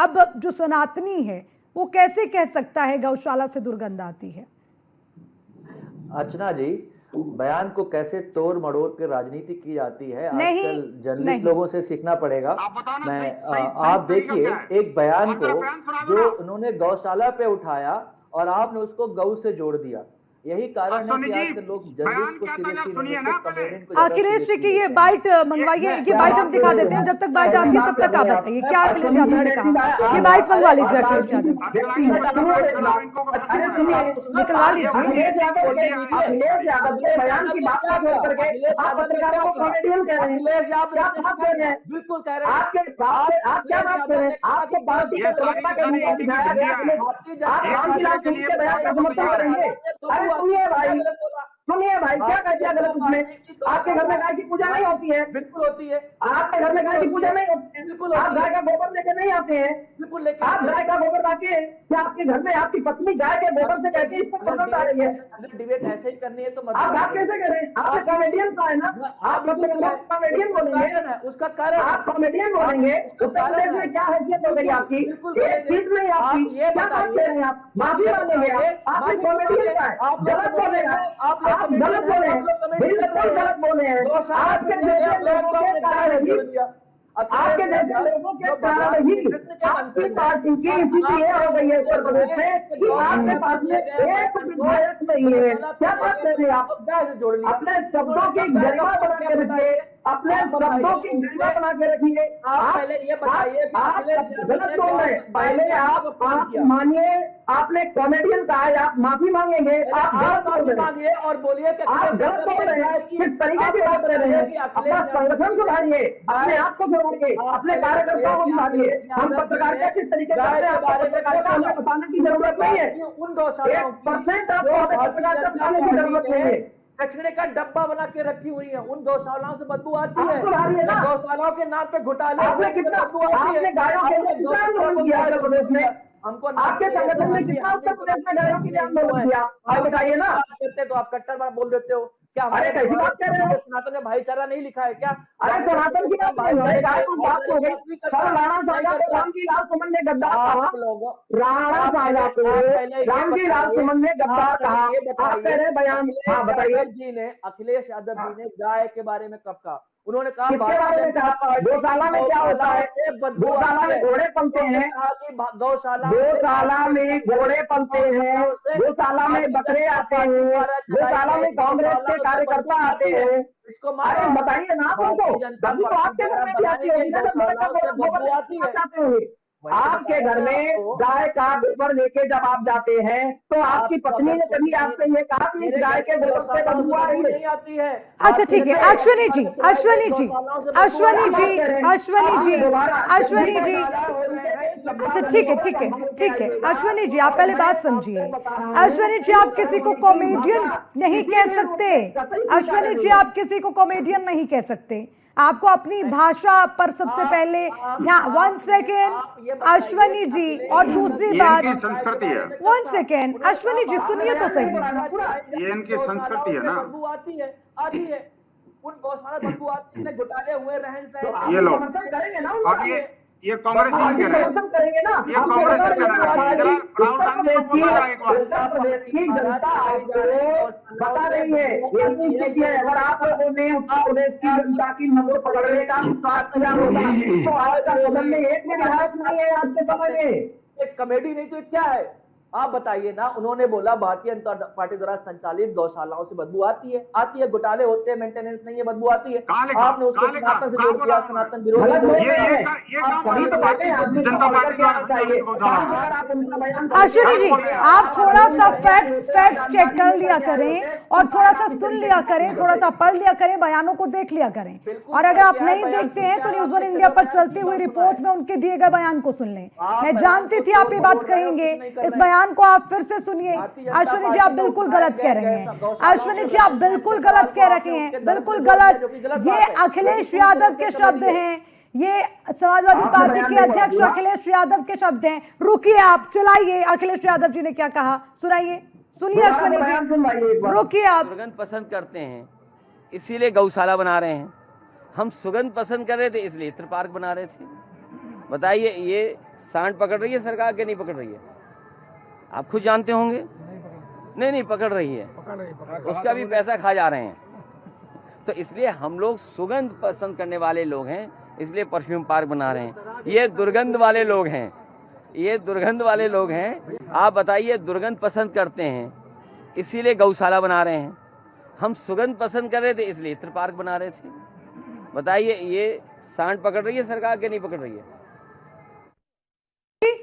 अब जो सनातनी है वो कैसे कह सकता है गौशाला से दुर्गंध आती है? अर्चना जी, बयान को कैसे तोड़ मड़ोड़ के राजनीति की जाती है आजकल जर्नलिस्ट लोगों से सीखना पड़ेगा। आप देखिए एक बयान को जो उन्होंने गौशाला पे उठाया और आपने उसको गौ से जोड़ दिया। यही कारण है कि आजकल लोग जर्नलिस्ट को सीरियसली नहीं लेते, कॉमेडियन को। अखिलेश जी की ये बाइट मंगवाइए, ये बाइट हम दिखा देते हैं। जब तक बाइट आती है तब तक आप बताइए क्या अखिलेश यादव ने कहा। ये बाइट मंगवा लीजिए अखिलेश यादव, निकलवा लीजिए। अखिलेश यादव के बयान की बात करके आप पत्रकारों को कॉमेडियन कह रहे हैं, क्या बात कर रहे हैं? बिल्कुल कह रहे हैं। आप क्या बात कर रहे हैं? आपको पार्टी का प्रवक्ता के रूप में दिखाया गया, आप रामविलास के बयान का समर्थन करेंगे? अरे सुनिए भाई, क्या कह दिया गलत उसमें? आपके घर में गाय की पूजा नहीं होती है? बिल्कुल होती है। आपके घर में गाय की पूजा नहीं होती है? बिल्कुल। आप गाय का गोबर लेके नहीं आते हैं? बिल्कुल लेके आप गाय का गोबर लाके क्या आपके घर में आपकी पत्नी गाय के गोबर से कहती है इस पर पसंद आ रही है? डिबेट ऐसे ही करनी है तो आप बात कैसे करें? आपने कॉमेडियन का है ना, आप कॉमेडियन बोलेंगे, उसका कारण आप कॉमेडियन बोलेंगे। उत्तर प्रदेश में क्या हैसियत हो गई आपकी? एक सीट नहीं आपकी, क्या बात कर रहे हैं आप? माफी मांगेंगे आपने कॉमेडियन का है, आप गलत बोले हैं, आप गलत बोले हैं, बिल्कुल गलत बोले हैं। आपके जैसे लोगों के कारण ही, आपके जैसे लोगों के कारण ही आपकी पार्टी की स्थिति ये हो गई है उत्तर प्रदेश में कि आपके पास में एक विधायक नहीं है। क्या बात कर रहे हैं आप? अपने शब्दों की गरिमा बना के रखिए, अपने शब्दों की गरिमा बना के रखिए। आप पहले ये बताइए, आप गलत बोल रहे हैं। पहले आप मानिए, आपने कॉमेडियन कहा है, आप माफी मांगेंगे, आप गलत बोल रहे हैं और बोलिए कि आप गलत बोल रहे हैं। किस तरीके की बात कर रहे हैं? अपना संगठन सुधारिए, अपने आप को सुधारिए, अपने कार्यकर्ताओं को सुधारिए। हम पत्रकारिता किस तरीके से करते हैं आपको पत्रकारिता हमें बताने की जरूरत नहीं है। उन गौशालाओं 1% आपको हमें पत्रकारिता बताने की जरूरत नहीं है। कचरे का डब्बा बना के रखी हुई है, उन गौशालाओं से बदबू आती है। आप गौशालाओं के नाम पे घोटाले आपने कितना, आपने गायों के लिए कितना आंदोलन किया उत्तर प्रदेश में? हमको आपके संगठन ने कितना उत्तर प्रदेश में गायों के लिए आंदोलन किया? आप बताइए ना। तो आप कट्टर बार बोल देते हो क्या? अरे कैसी बात कर रहे हो? सनातन में भाईचारा नहीं लिखा है क्या? अरे सनातन की बात नहीं है, गाय को बात हो गई। राणा साहब को रामजीलाल सुमन ने गद्दार कहा, राणा साहब को रामजीलाल सुमन ने गद्दार कहा। आप कह रहे बयान, हाँ बताइए। अखिलेश यादव जी ने गाय के बारे में कब कहा? उन्होंने कहा किसके बारे में कहा? गौशाला में क्या होता है? गौशाला में घोड़े पलते हैं, गौशाला में घोड़े पलते हैं, गौशाला में बकरे आते हैं, गौशाला में कांग्रेस के कार्यकर्ता आते हैं। अरे बताइए ना आपको, तभी तो आपके घर में भी आती होगी ना जब गाय का गोबर चाहते होंगे। आपके घर में गाय का गोबर लेके जब आप जाते हैं तो आपकी पत्नी ने कभी आपसे ये कहा कि गाय के गोबर से बदबू आ रही है? अच्छा ठीक है, अश्विनी जी, अश्विनी जी, अश्विनी जी, अश्विनी जी, अश्विनी जी, अच्छा ठीक है, ठीक है, ठीक है। अश्विनी जी आप पहले बात समझिए। अश्विनी जी आप किसी को कॉमेडियन नहीं कह सकते। अश्विनी जी आप किसी को कॉमेडियन नहीं कह सकते। आपको अपनी भाषा पर सबसे पहले ध्यान। 1 सेकेंड अश्विनी जी, और दूसरी बात, संस्कृति है। 1 सेकेंड अश्विनी जी सुनिए तो सही। ये इनकी संस्कृति है ना। आती है उन गौशाला बदबू आती है, घोटाले हुए रहन सहन। ये लोग करेंगे ना, अब ये कांग्रेस जी कह रहे हैं, करेंगे ना, ये कांग्रेस जी कह रहे हैं। जरा राहुल गांधी को बोलना एक बार। उत्तर प्रदेश की जनता आपको बता रही है, यकीन कीजिए अगर आप लोगों ने उत्तर प्रदेश की जनता की नब्ज पकड़ने का विश्वास किया होगा तो आज का सदन में एक भी विधायक नहीं है आज के समय में। एक कॉमेडी नहीं तो क्या है? आप बताइए ना। उन्होंने बोला भारतीय जनता पार्टी द्वारा संचालित गौशालाओं से बदबू आती है, घोटाले होते हैं, मेंटेनेंस नहीं है, बदबू आती है। आपने उसको सनातन से जोड़ दिया, सनातन विरोधी। अश्विनी जी आप थोड़ा सा फैक्ट चेक कर लिया करें और थोड़ा सा सुन लिया करें, थोड़ा सा पढ़ लिया करें, बयानों को देख लिया करें। और अगर आप नहीं देखते हैं तो न्यूज़ 1 इंडिया पर चलती हुई रिपोर्ट में उनके दिए गए बयान को सुन लें। मैं जानती थी आप ये बात कहेंगे, इस बयान को आप फिर से सुनिए। अश्विनी जी आप बिल्कुल गलत कह रहे हैं। अश्विनी जी आप बिल्कुल गलत कह रहे हैं, बिल्कुल गलत। ये अखिलेश यादव के शब्द हैं, ये समाजवादी पार्टी के अध्यक्ष अखिलेश यादव के शब्द हैं। रुकिए, आप चलाइए अखिलेश यादव जी ने क्या कहा, सुनाइए, सुनिए अश्विनी जी, रुकिए आप। सुगंध पसंद करते हैं इसीलिए गौशाला बना रहे हैं। हम सुगंध पसंद कर रहे थे इसलिए इत्र पार्क बना रहे थे। बताइए, ये सांड पकड़ रही है सरकार के नहीं पकड़ रही है? आप खुद जानते होंगे। नहीं पकड़ रही है, उसका भी पैसा खा जा रहे हैं। तो इसलिए हम लोग सुगंध पसंद करने वाले लोग हैं, इसलिए परफ्यूम पार्क बना रहे हैं। ये दुर्गंध वाले लोग हैं, ये दुर्गंध वाले लोग हैं। आप बताइए, दुर्गंध पसंद करते हैं इसीलिए गौशाला बना रहे हैं। हम सुगंध पसंद कर रहे थे इसलिए इत्र पार्क बना रहे थे। बताइए, ये सांड पकड़ रही है सरकार के नहीं पकड़ रही है?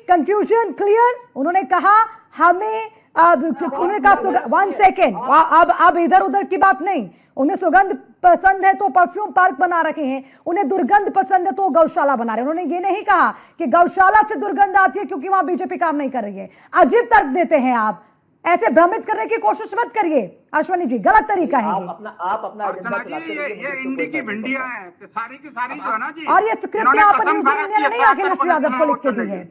Confusion clear? उन्होंने कहा हमें उन्होंने कहा 1 सेकेंड, अब इधर उधर की बात नहीं। उन्हें सुगंध पसंद है तो परफ्यूम पार्क बना रखे हैं, उन्हें दुर्गंध पसंद है तो गौशाला बना रहे हैं। उन्होंने ये नहीं कहा कि गौशाला से दुर्गंध आती है क्योंकि वहां बीजेपी काम नहीं कर रही है। अजीब तर्क देते हैं आप, ऐसे भ्रमित करने की कोशिश मत करिए अश्वनी जी, गलत तरीका है ये। आप अपना एजेंडा चलाते रहिए, ये इंडी की भिंडियां हैं, सारी की सारी जो है ना जी, और ये स्क्रिप्ट आपने न्यूज़ मीडिया ने नहीं अखिलेश यादव को लिख के दी है।